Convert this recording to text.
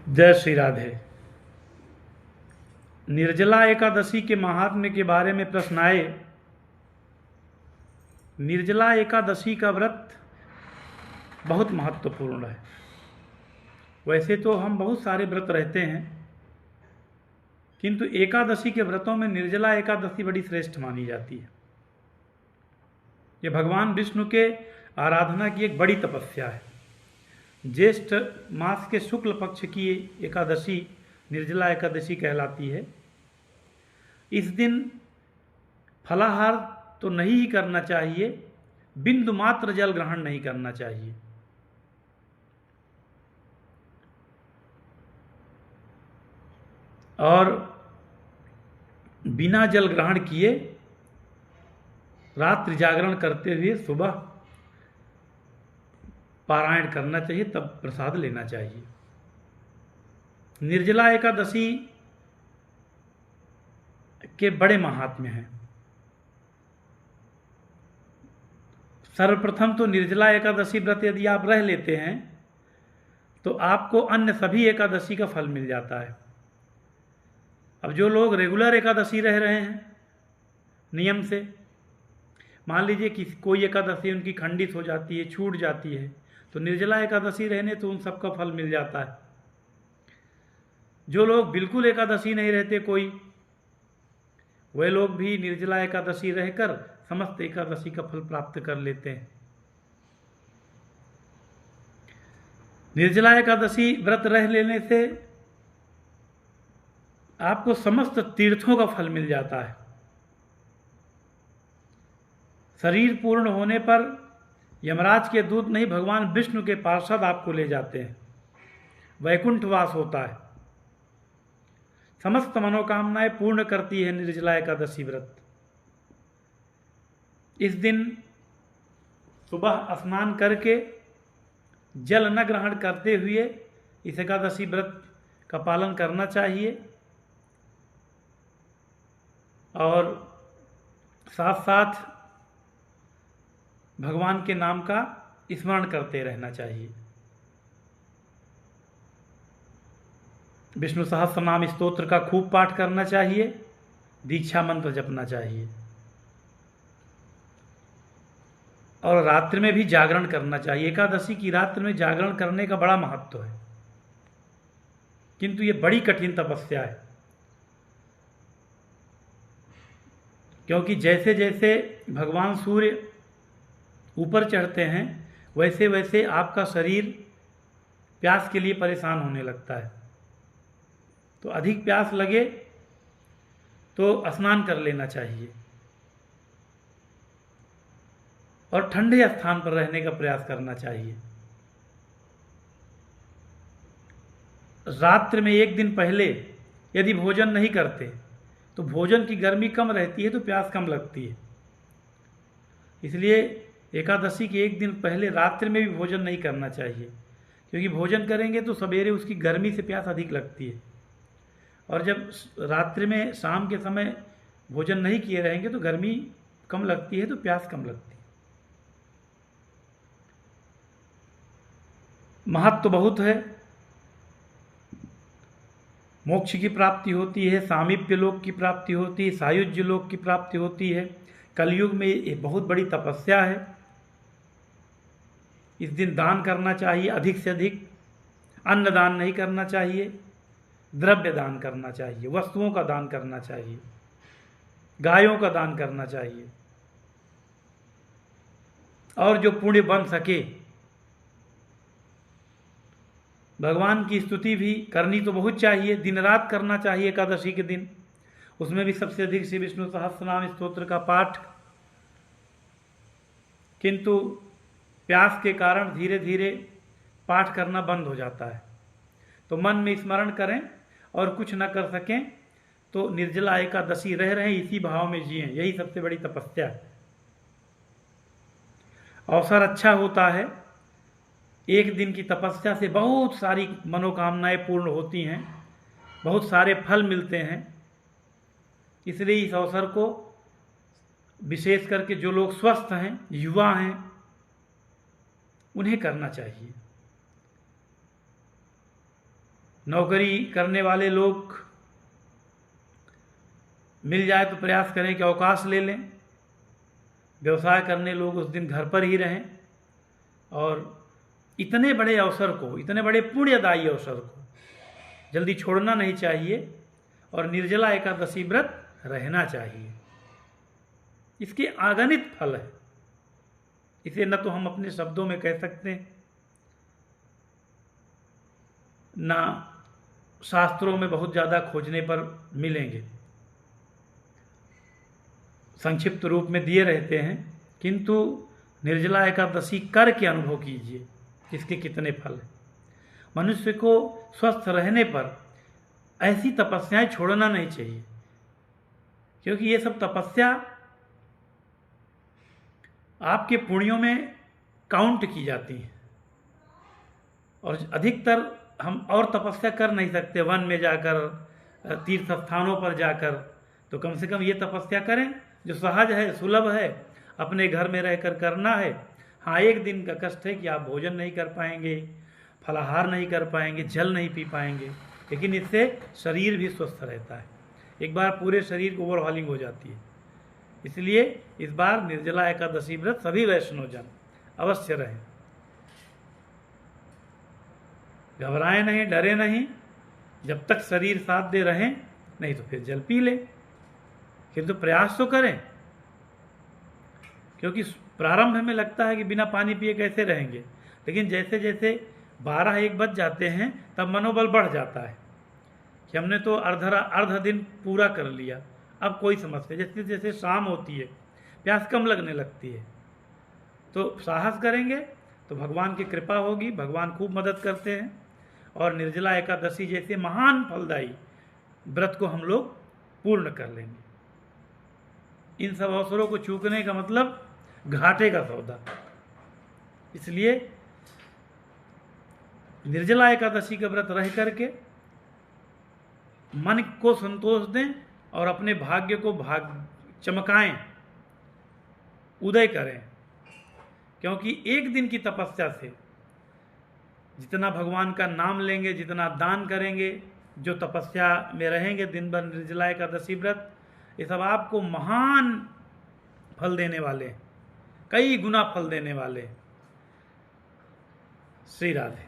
जय श्री राधे। निर्जला एकादशी के महात्म्य के बारे में प्रश्न आए। निर्जला एकादशी का व्रत बहुत महत्वपूर्ण है। वैसे तो हम बहुत सारे व्रत रहते हैं, किंतु एकादशी के व्रतों में निर्जला एकादशी बड़ी श्रेष्ठ मानी जाती है। ये भगवान विष्णु के आराधना की एक बड़ी तपस्या है। ज्येष्ठ मास के शुक्ल पक्ष की एकादशी निर्जला एकादशी कहलाती है। इस दिन फलाहार तो नहीं ही करना चाहिए, बिंदु मात्र जल ग्रहण नहीं करना चाहिए। और बिना जल ग्रहण किए रात्रि जागरण करते हुए सुबह पारायण करना चाहिए, तब प्रसाद लेना चाहिए। निर्जला एकादशी के बड़े महात्म्य हैं। सर्वप्रथम तो निर्जला एकादशी व्रत यदि आप रह लेते हैं तो आपको अन्य सभी एकादशी का फल मिल जाता है। अब जो लोग रेगुलर एकादशी रह रहे हैं नियम से, मान लीजिए कि कोई एकादशी उनकी खंडित हो जाती है, छूट जाती है, तो निर्जला एकादशी रहने तो उन सबका फल मिल जाता है। जो लोग बिल्कुल एकादशी नहीं रहते कोई, वे लोग भी निर्जला एकादशी रहकर समस्त एकादशी का फल प्राप्त कर लेते हैं। निर्जला एकादशी व्रत रह लेने से आपको समस्त तीर्थों का फल मिल जाता है। शरीर पूर्ण होने पर यमराज के दूत नहीं, भगवान विष्णु के पार्षद आपको ले जाते हैं। वैकुंठवास होता है। समस्त मनोकामनाएं पूर्ण करती है निर्जला एकादशी व्रत। इस दिन सुबह स्नान करके जल न ग्रहण करते हुए इस एकादशी व्रत का पालन करना चाहिए और साथ साथ भगवान के नाम का स्मरण करते रहना चाहिए। विष्णु सहस्त्रनाम स्तोत्र का खूब पाठ करना चाहिए, दीक्षा मंत्र जपना चाहिए और रात्रि में भी जागरण करना चाहिए। एकादशी की रात्रि में जागरण करने का बड़ा महत्व है, किंतु ये बड़ी कठिन तपस्या है, क्योंकि जैसे जैसे भगवान सूर्य ऊपर चढ़ते हैं वैसे वैसे आपका शरीर प्यास के लिए परेशान होने लगता है। तो अधिक प्यास लगे तो स्नान कर लेना चाहिए और ठंडे स्थान पर रहने का प्रयास करना चाहिए। रात्रि में एक दिन पहले यदि भोजन नहीं करते तो भोजन की गर्मी कम रहती है तो प्यास कम लगती है। इसलिए एकादशी के एक दिन पहले रात्रि में भी भोजन नहीं करना चाहिए, क्योंकि भोजन करेंगे तो सवेरे उसकी गर्मी से प्यास अधिक लगती है और जब रात्रि में शाम के समय भोजन नहीं किए रहेंगे तो गर्मी कम लगती है तो प्यास कम लगती है। महत्व तो बहुत है। मोक्ष की प्राप्ति होती है, सामीप्य लोक की प्राप्ति होती है, सायुज्य लोक की प्राप्ति होती है। कलयुग में ये बहुत बड़ी तपस्या है। इस दिन दान करना चाहिए, अधिक से अधिक। अन्न दान नहीं करना चाहिए, द्रव्य दान करना चाहिए, वस्तुओं का दान करना चाहिए, गायों का दान करना चाहिए और जो पुण्य बन सके भगवान की स्तुति भी करनी तो बहुत चाहिए, दिन रात करना चाहिए एकादशी के दिन। उसमें भी सबसे अधिक श्री विष्णु सहस्त्रनाम स्तोत्र का पाठ। किंतु प्यास के कारण धीरे धीरे पाठ करना बंद हो जाता है, तो मन में स्मरण करें और कुछ न कर सकें तो निर्जला एकादशी रह रहे हैं, इसी भाव में जिएं। यही सबसे बड़ी तपस्या है। अवसर अच्छा होता है। एक दिन की तपस्या से बहुत सारी मनोकामनाएं पूर्ण होती हैं, बहुत सारे फल मिलते हैं। इसलिए इस अवसर को विशेष करके जो लोग स्वस्थ हैं, युवा हैं, उन्हें करना चाहिए। नौकरी करने वाले लोग मिल जाए तो प्रयास करें कि अवकाश ले लें। व्यवसाय करने लोग उस दिन घर पर ही रहें और इतने बड़े अवसर को, इतने बड़े पुण्यदायी अवसर को जल्दी छोड़ना नहीं चाहिए और निर्जला एकादशी व्रत रहना चाहिए। इसके अगणित फल है, इसे न तो हम अपने शब्दों में कह सकते हैं, ना शास्त्रों में बहुत ज़्यादा खोजने पर मिलेंगे। संक्षिप्त रूप में दिए रहते हैं, किंतु निर्जला एकादशी करके अनुभव कीजिए इसके कितने फल हैं। मनुष्य को स्वस्थ रहने पर ऐसी तपस्याएं छोड़ना नहीं चाहिए, क्योंकि ये सब तपस्या आपके पुण्यों में काउंट की जाती हैं और अधिकतर हम और तपस्या कर नहीं सकते वन में जाकर, तीर्थ स्थानों पर जाकर। तो कम से कम ये तपस्या करें जो सहज है, सुलभ है, अपने घर में रहकर करना है। हाँ, एक दिन का कष्ट है कि आप भोजन नहीं कर पाएंगे, फलाहार नहीं कर पाएंगे, जल नहीं पी पाएंगे, लेकिन इससे शरीर भी स्वस्थ रहता है। एक बार पूरे शरीर को ओवरहॉलिंग हो जाती है। इसलिए इस बार निर्जला एकादशी व्रत सभी वैष्णवजन अवश्य रहें। घबराएं नहीं, डरे नहीं, जब तक शरीर साथ दे रहें, नहीं तो फिर जल पी लें, किंतु प्रयास तो करें। क्योंकि प्रारंभ में लगता है कि बिना पानी पिए कैसे रहेंगे, लेकिन जैसे जैसे 12-1 बज जाते हैं तब मनोबल बढ़ जाता है कि हमने तो अर्ध दिन पूरा कर लिया, अब कोई समस्या। जैसे जैसे शाम होती है प्यास कम लगने लगती है, तो साहस करेंगे तो भगवान की कृपा होगी, भगवान खूब मदद करते हैं और निर्जला एकादशी जैसे महान फलदायी व्रत को हम लोग पूर्ण कर लेंगे। इन सब अवसरों को चूकने का मतलब घाटे का सौदा। इसलिए निर्जला एकादशी का व्रत रह करके मन को संतोष दें और अपने भाग्य को चमकाएं, उदय करें। क्योंकि एक दिन की तपस्या से जितना भगवान का नाम लेंगे, जितना दान करेंगे, जो तपस्या में रहेंगे दिन भर निर्जला एकादशी व्रत, ये सब आपको महान फल देने वाले, कई गुना फल देने वाले। श्री राधे।